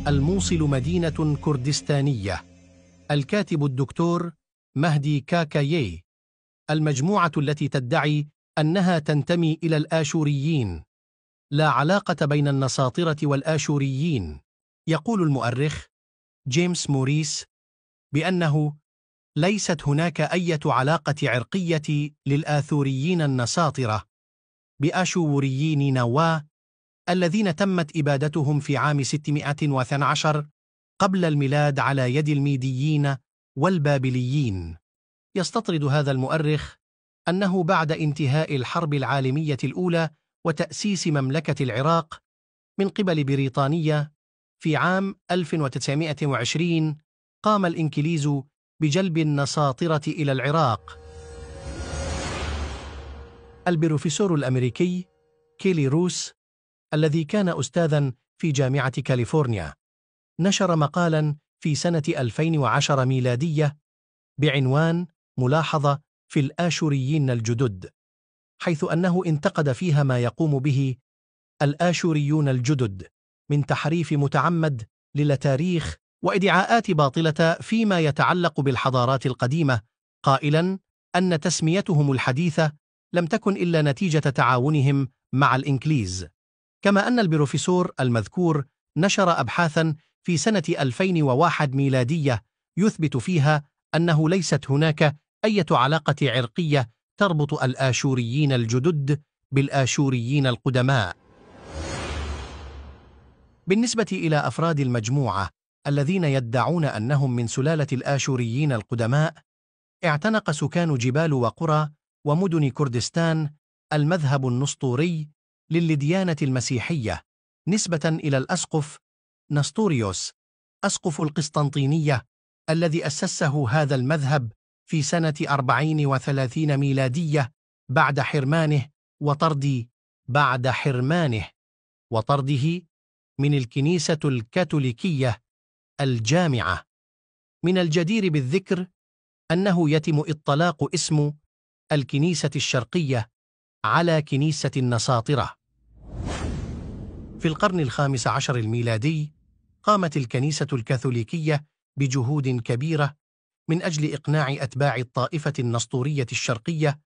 الموصل مدينة كردستانية. الكاتب الدكتور مهدي كاكايي. المجموعة التي تدعي أنها تنتمي إلى الآشوريين. لا علاقة بين النساطرة والآشوريين. يقول المؤرخ جيمس موريس بأنه ليست هناك أي علاقة عرقية للآثوريين النساطرة بآشوريين نوا الذين تمت إبادتهم في عام 612 قبل الميلاد على يد الميديين والبابليين. يستطرد هذا المؤرخ أنه بعد انتهاء الحرب العالمية الأولى وتأسيس مملكة العراق من قبل بريطانيا في عام 1920 قام الإنكليز بجلب النساطرة إلى العراق. البروفيسور الأمريكي كيلي روس الذي كان أستاذاً في جامعة كاليفورنيا نشر مقالاً في سنة 2010 ميلادية بعنوان ملاحظة في الآشوريين الجدد، حيث أنه انتقد فيها ما يقوم به الآشوريون الجدد من تحريف متعمد للتاريخ وإدعاءات باطلة فيما يتعلق بالحضارات القديمة، قائلاً أن تسميتهم الحديثة لم تكن إلا نتيجة تعاونهم مع الإنكليز. كما أن البروفيسور المذكور نشر أبحاثاً في سنة 2001 ميلادية يثبت فيها أنه ليست هناك أي علاقة عرقية تربط الآشوريين الجدد بالآشوريين القدماء. بالنسبة إلى أفراد المجموعة الذين يدعون أنهم من سلالة الآشوريين القدماء، اعتنق سكان جبال وقرى ومدن كردستان المذهب النسطوري للديانة المسيحية نسبة إلى الأسقف نسطوريوس أسقف القسطنطينية الذي أسسه هذا المذهب في سنة 34 ميلادية بعد حرمانه وطرده من الكنيسة الكاثوليكية الجامعة. من الجدير بالذكر أنه يتم إطلاق اسم الكنيسة الشرقية على كنيسة النساطرة. في القرن ال15 الميلادي قامت الكنيسة الكاثوليكية بجهود كبيرة من أجل إقناع أتباع الطائفة النسطورية الشرقية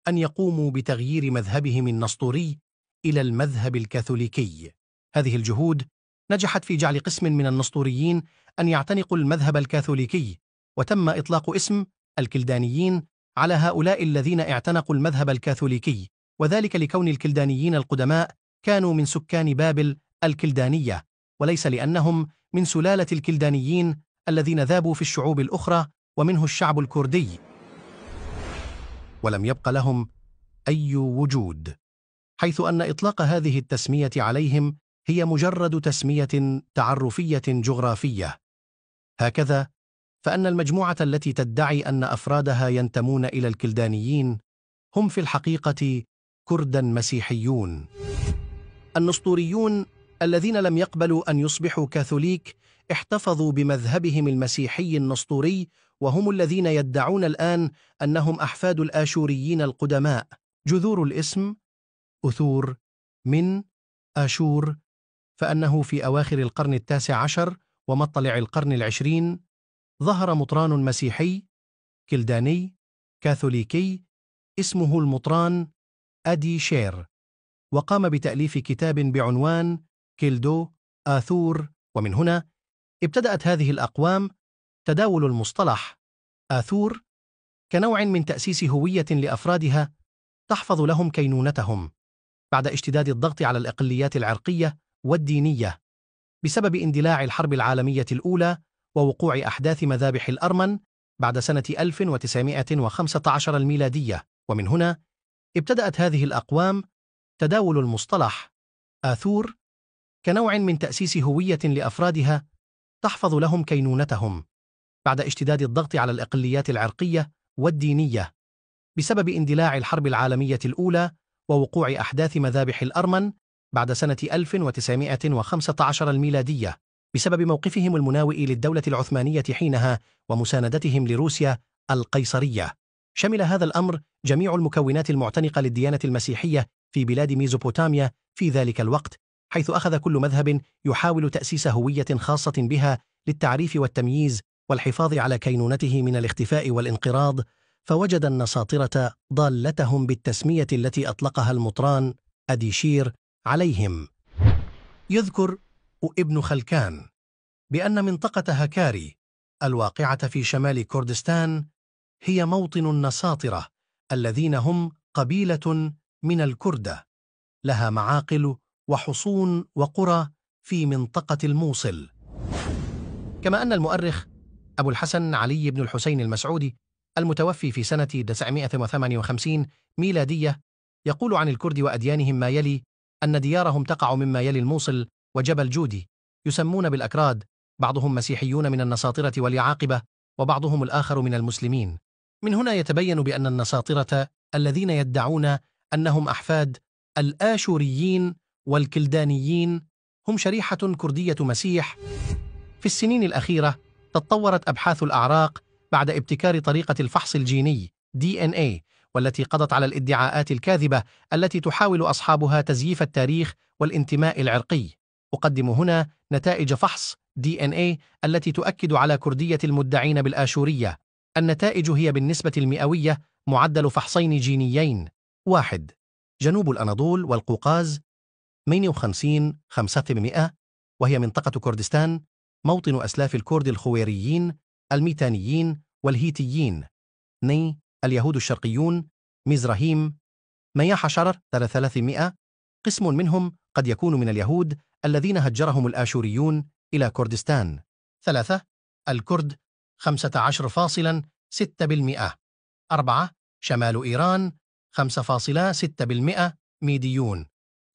أن يقوموا بتغيير مذهبهم النسطوري إلى المذهب الكاثوليكي. هذه الجهود نجحت في جعل قسم من النسطوريين أن يعتنقوا المذهب الكاثوليكي، وتم إطلاق اسم الكلدانيين على هؤلاء الذين اعتنقوا المذهب الكاثوليكي، وذلك لكون الكلدانيين القدماء كانوا من سكان بابل الكلدانية، وليس لأنهم من سلالة الكلدانيين الذين ذابوا في الشعوب الأخرى ومنه الشعب الكردي، ولم يبق لهم أي وجود، حيث أن إطلاق هذه التسمية عليهم هي مجرد تسمية تعرفية جغرافية. هكذا فأن المجموعة التي تدعي أن أفرادها ينتمون إلى الكلدانيين هم في الحقيقة كرداً مسيحيون. النسطوريون الذين لم يقبلوا أن يصبحوا كاثوليك احتفظوا بمذهبهم المسيحي النسطوري، وهم الذين يدعون الآن أنهم أحفاد الآشوريين القدماء. جذور الاسم أثور من آشور، فأنه في أواخر القرن ال19 ومطلع القرن ال20 ظهر مطران مسيحي كلداني كاثوليكي اسمه المطران أدي شير، وقام بتأليف كتاب بعنوان كيلدو آثور، ومن هنا ابتدأت هذه الأقوام تداول المصطلح آثور كنوع من تأسيس هوية لأفرادها تحفظ لهم كينونتهم بعد اشتداد الضغط على الأقليات العرقية والدينية بسبب اندلاع الحرب العالمية الأولى ووقوع أحداث مذابح الأرمن بعد سنة 1915 الميلادية. ومن هنا ابتدأت هذه الأقوام تداول المصطلح آثور كنوع من تأسيس هوية لأفرادها تحفظ لهم كينونتهم بعد اشتداد الضغط على الأقليات العرقية والدينية بسبب اندلاع الحرب العالمية الأولى ووقوع أحداث مذابح الأرمن بعد سنة 1915 الميلادية بسبب موقفهم المناوئ للدولة العثمانية حينها ومساندتهم لروسيا القيصرية. شمل هذا الأمر جميع المكونات المعتنقة للديانة المسيحية في بلاد ميزوبوتاميا في ذلك الوقت، حيث أخذ كل مذهب يحاول تأسيس هوية خاصة بها للتعريف والتمييز والحفاظ على كينونته من الاختفاء والانقراض، فوجد النساطرة ضالتهم بالتسمية التي أطلقها المطران أديشير عليهم. يذكر ابن خلكان بأن منطقة هكاري الواقعة في شمال كردستان هي موطن النساطرة الذين هم قبيلة من الكردة، لها معاقل وحصون وقرى في منطقة الموصل. كما أن المؤرخ أبو الحسن علي بن الحسين المسعودي المتوفي في سنة 958 ميلادية يقول عن الكرد وأديانهم ما يلي: أن ديارهم تقع مما يلي الموصل وجبل جودي، يسمون بالأكراد، بعضهم مسيحيون من النساطرة واليعاقبة، وبعضهم الآخر من المسلمين. من هنا يتبين بأن النساطرة الذين يدعون أنهم أحفاد الآشوريين والكلدانيين هم شريحة كردية مسيح. في السنين الأخيرة تطورت أبحاث الأعراق بعد ابتكار طريقة الفحص الجيني DNA، والتي قضت على الادعاءات الكاذبة التي تحاول أصحابها تزييف التاريخ والانتماء العرقي. أقدم هنا نتائج فحص DNA التي تؤكد على كردية المدعين بالآشورية. النتائج هي بالنسبة المئوية معدل فحصين جينيين: 1. جنوب الأناضول والقوقاز 58.5%، وهي منطقة كردستان، موطن أسلاف الكرد الخويريين الميتانيين والهيتيين. 2. اليهود الشرقيون مزرهيم 113%، قسم منهم قد يكون من اليهود الذين هجرهم الآشوريون إلى كردستان. 3. الكرد 15.6%. 4. شمال إيران 5.6% ميديون.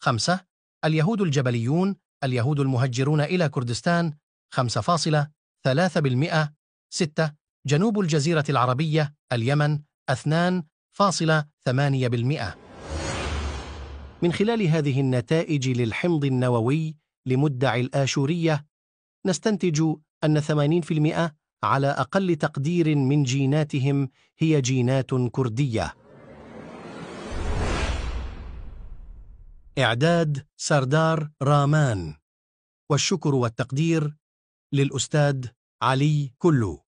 5. اليهود الجبليون اليهود المهجرون إلى كردستان 5.3%. 6. جنوب الجزيرة العربية اليمن 2.8%. من خلال هذه النتائج للحمض النووي لمدعي الآشورية نستنتج أن 80% على أقل تقدير من جيناتهم هي جينات كردية. إعداد سردار رامان، والشكر والتقدير للأستاذ علي كلو.